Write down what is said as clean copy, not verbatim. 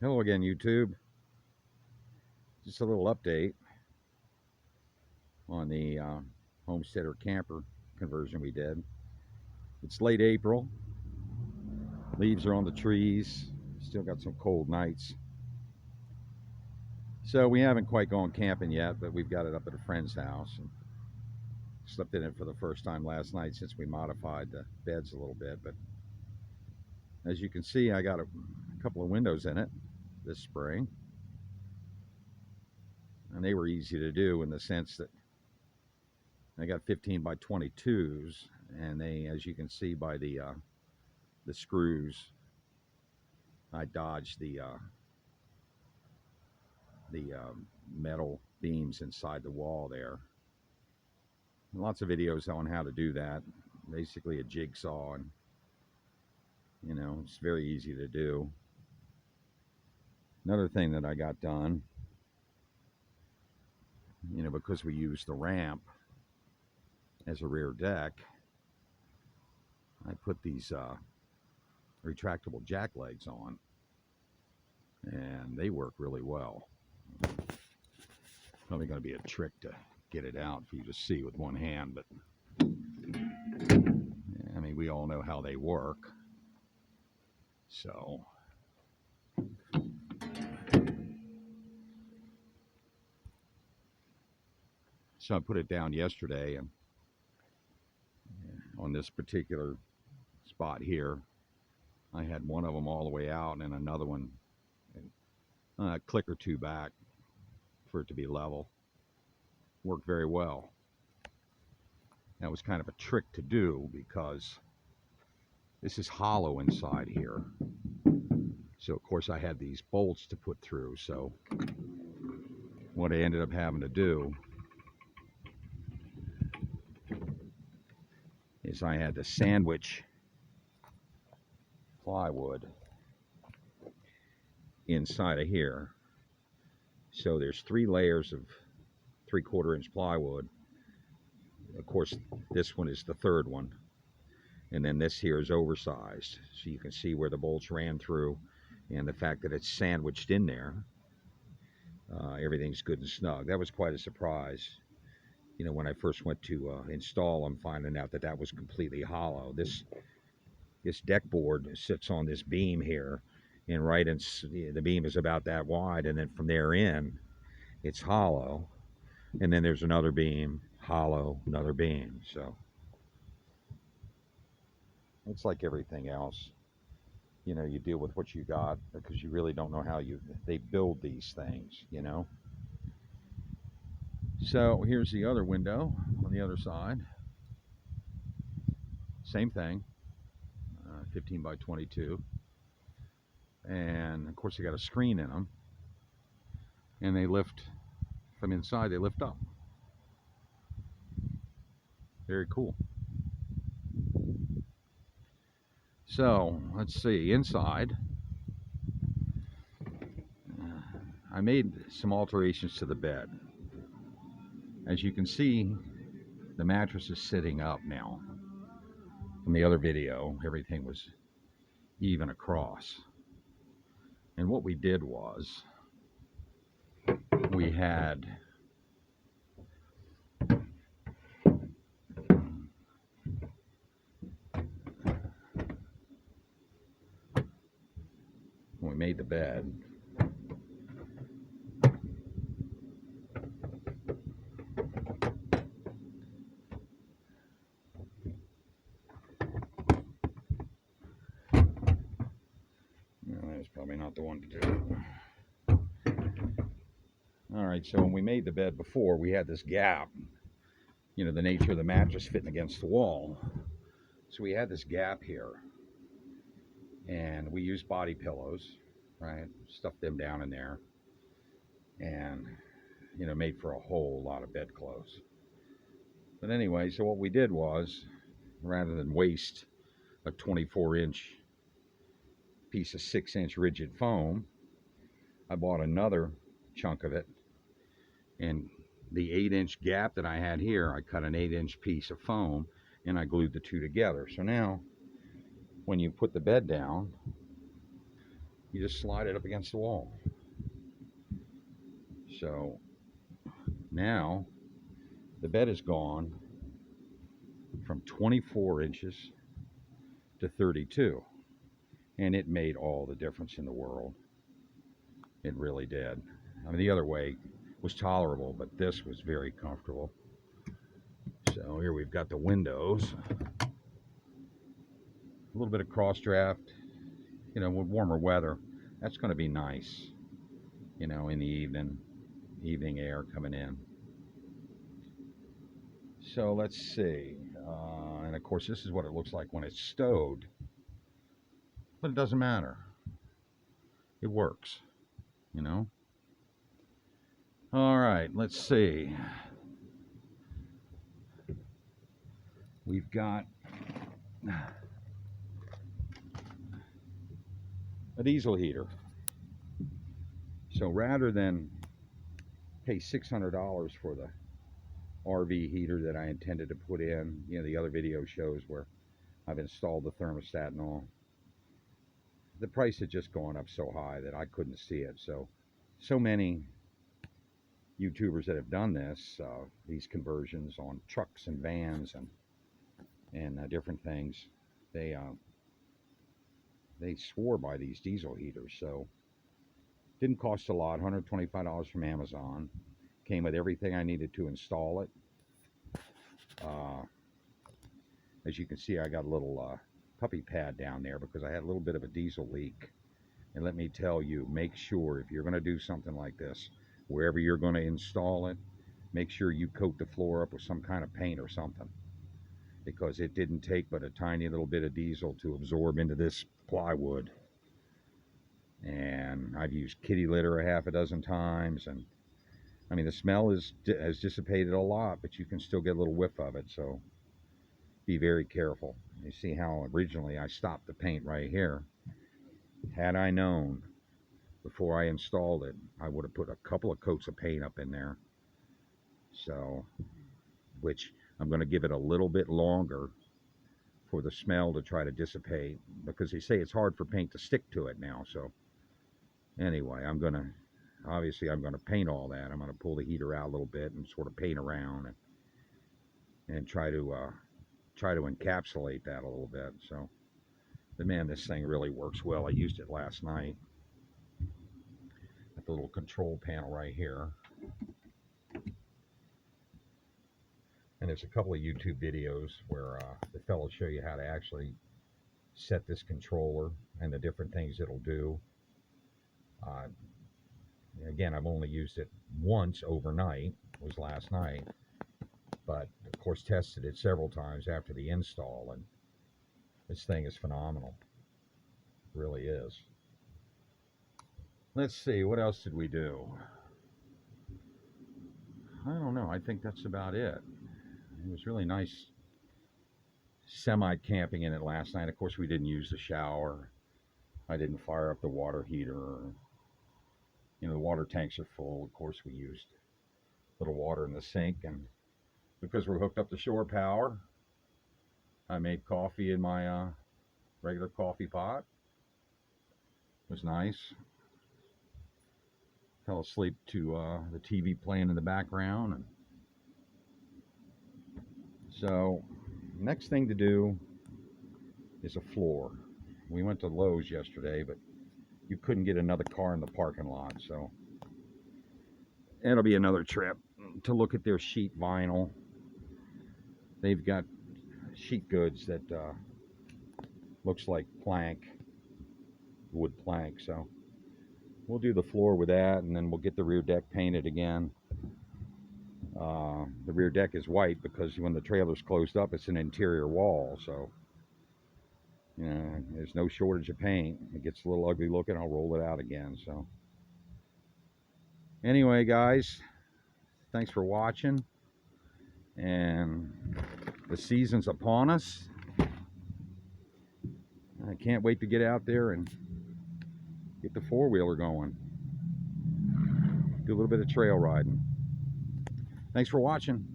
Hello again, YouTube. Just a little update on the Homesteader camper conversion we did. It's late April. Leaves are on the trees. Still got some cold nights. So we haven't quite gone camping yet, but we've got it up at a friend's house and slept in it for the first time last night since we modified the beds a little bit. But as you can see, I got a couple of windows in it this spring. And they were easy to do in the sense that I got 15 by 22s, and they, as you can see by the screws, I dodged the metal beams inside the wall there. Lots of videos on how to do that. Basically a jigsaw, and it's very easy to do. Another thing that I got done, because we used the ramp as a rear deck, I put these retractable jack legs on, and they work really well. Probably going to be a trick to get it out for you to see with one hand, but I mean, we all know how they work. So I put it down yesterday, and on this particular spot here, I had one of them all the way out and another one a click or two back for it to be level. Worked very well. That was kind of a trick to do because this is hollow inside here. So of course I had these bolts to put through. So what I ended up having to do is I had to sandwich plywood inside of here. So there's 3 layers of 3/4 inch plywood. Of course, this one is the third one. And then this here is oversized. So you can see where the bolts ran through, and the fact that it's sandwiched in there, everything's good and snug. That was quite a surprise. When I first went to install them, finding out that was completely hollow. This deck board sits on this beam here, and the beam is about that wide, and then from there in, it's hollow. And then there's another beam, hollow, another beam. So it's like everything else. You deal with what you got because you really don't know how they build these things, So here's the other window on the other side. Same thing, 15 by 22. And of course, you got a screen in them, and they lift from inside. They lift up. Very cool. So let's see inside. I made some alterations to the bed. As you can see, the mattress is sitting up now. From the other video, everything was even across. And what we did was, we had when we made the bed, that's probably not the one to do. Alright, so when we made the bed before, we had this gap, the nature of the mattress fitting against the wall. So we had this gap here, and we used body pillows, right? Stuffed them down in there, and made for a whole lot of bedclothes. But anyway, so what we did was, rather than waste a 24-inch piece of 6-inch rigid foam, I bought another chunk of it, and the 8-inch gap that I had here, I cut an 8-inch piece of foam, and I glued the two together. So now when you put the bed down, You just slide it up against the wall. So now the bed is gone from 24 inches to 32, and it made all the difference in the world. It really did. I mean, the other way was tolerable, but this was very comfortable. So here we've got the windows, a little bit of cross draft, you know, with warmer weather. That's going to be nice, you know, in the evening air coming in. So let's see. And of course, this is what it looks like when it's stowed, but it doesn't matter. It works, you know. All right, let's see. We've got a diesel heater. So rather than pay $600 for the RV heater that I intended to put in, you know, the other video shows where I've installed the thermostat and all, the price had just gone up so high that I couldn't see it. So many YouTubers that have done this, these conversions on trucks and vans and different things, they swore by these diesel heaters. So didn't cost a lot, $125 from Amazon. Came with everything I needed to install it. As you can see, I got a little puppy pad down there because I had a little bit of a diesel leak. And let me tell you, make sure if you're going to do something like this, wherever you're going to install it, make sure you coat the floor up with some kind of paint or something, because it didn't take but a tiny little bit of diesel to absorb into this plywood. And I've used kitty litter a half a dozen times, and I mean, the smell has dissipated a lot, but you can still get a little whiff of it, so be very careful. You see how originally I stopped the paint right here. Had I known before I installed it, I would have put a couple of coats of paint up in there. So, which I'm going to give it a little bit longer for the smell to try to dissipate, because they say it's hard for paint to stick to it now. So anyway, obviously I'm going to paint all that. I'm going to pull the heater out a little bit and sort of paint around and try to encapsulate that a little bit. So, but man, this thing really works well. I used it last night at the little control panel right here. And there's a couple of YouTube videos where the fellows show you how to actually set this controller and the different things it'll do. Again, I've only used it once overnight, it was last night, but of course tested it several times after the install, and this thing is phenomenal. It really is. Let's see, what else did we do? I don't know, I think that's about it. It was really nice semi-camping in it last night. Of course, we didn't use the shower. I didn't fire up the water heater. You know, the water tanks are full. Of course, we used a little water in the sink, and because we're hooked up to shore power, I made coffee in my regular coffee pot. It was nice. Fell asleep to the TV playing in the background. And so, next thing to do is a floor. We went to Lowe's yesterday, but you couldn't get another car in the parking lot, so it'll be another trip to look at their sheet vinyl. They've got sheet goods that looks like plank, wood plank, so we'll do the floor with that, and then we'll get the rear deck painted again. The rear deck is white because when the trailer's closed up, it's an interior wall, so you know, there's no shortage of paint. It gets a little ugly looking, I'll roll it out again. So anyway, guys, thanks for watching, and the season's upon us. I can't wait to get out there and get the four-wheeler going, do a little bit of trail riding. Thanks for watching.